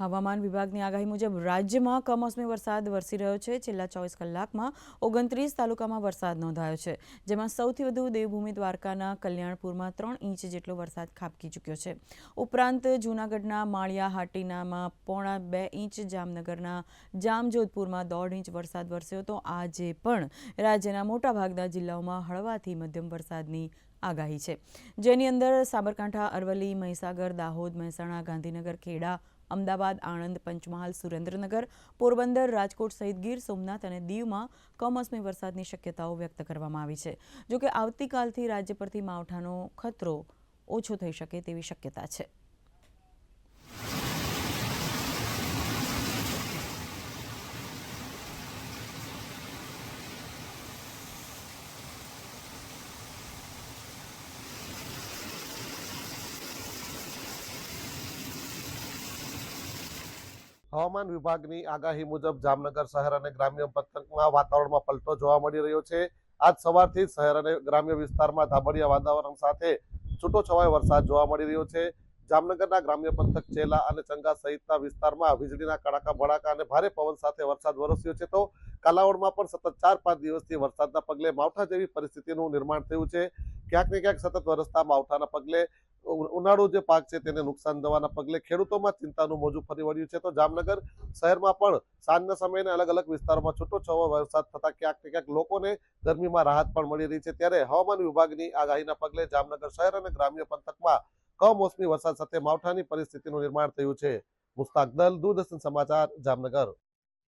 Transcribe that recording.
હવામાન વિભાગની આગાહી મુજબ રાજ્યમાં કમોસમી વરસાદ વરસી રહ્યો છે। છેલ્લા 24 કલાકમાં 29 તાલુકામાં વરસાદ નોંધાયો છે, જેમાં સૌથી વધુ દેવભૂમિ દ્વારકાના કલ્યાણપુરમાં 3 ઇંચ જેટલો વરસાદ ખાબકી ચૂક્યો છે। ઉપરાંત જૂનાગઢના માળિયા હાટીનામાં 1.5 ઇંચ, જામનગરના જામજોધપુરમાં 1.5 ઇંચ વરસાદ વરસ્યો તો આજે પણ રાજ્યના મોટાભાગના જિલ્લાઓમાં હળવાથી મધ્યમ વરસાદની આગાહી છે, જેની અંદર સાબરકાંઠા, અરવલ્લી, મહીસાગર, દાહોદ, મહેસાણા, ગાંધીનગર, ખેડા, અમદાવાદ, આણંદ, પંચમહાલ, સુરેન્દ્રનગર, પોરબંદર, રાજકોટ સહિત ગીર સોમનાથ અને દીવમાં કમોસમી વરસાદની શક્યતાઓ વ્યક્ત કરવામાં આવી છે। જોકે આવતીકાલથી રાજ્ય પરથી માવઠાનો ખતરો ઓછો થઈ શકે તેવી શક્યતા છે। હવામાન વિભાગની આગાહી મુજબ જામનગર શહેર અને ગ્રામ્ય પંથકમાં વાતાવરણમાં પલટો જોવા મળી રહ્યો છે। આજ સવારથી શહેર અને ગ્રામ્ય વિસ્તારમાં ધાબળિયા વાતાવરણ સાથે છૂટોછવાયો વરસાદ જોવા મળી રહ્યો છે। જામનગરના ગ્રામ્ય પંથક ચેલા અને ચંગા સહિતના વિસ્તારમાં વીજળીના કડાકા ભડાકા અને ભારે પવન સાથે વરસાદ વરસ્યો છે, તો કાલાવડમાં પણ સતત 4-5 દિવસથી વરસાદના પગલે માવઠા જેવી પરિસ્થિતિનું નિર્માણ થયું છે। ક્યાંક ને ક્યાંક સતત વરસતા માવઠાના પગલે ઉનાળુ જે પાક છે તેને નુકસાન થવાના પગલે ખેડૂતોમાં ચિંતાનું મોજું ફરી વળ્યું છે। તો જામનગર શહેરમાં પણ સાંજના સમયે અલગ અલગ વિસ્તારોમાં છૂટોછવાયો વરસાદ થતા ક્યાંક ને ક્યાંક લોકોને ગરમીમાં રાહત પણ મળી રહી છે। ત્યારે હવામાન વિભાગની આગાહીના પગલે જામનગર શહેર અને ગ્રામ્ય પંથકમાં કમોસમી વરસાદ સાથે માવઠાની પરિસ્થિતિનું નિર્માણ થયું છે। મુસ્તાક દલ, દૂરદર્શન સમાચાર, જામનગર।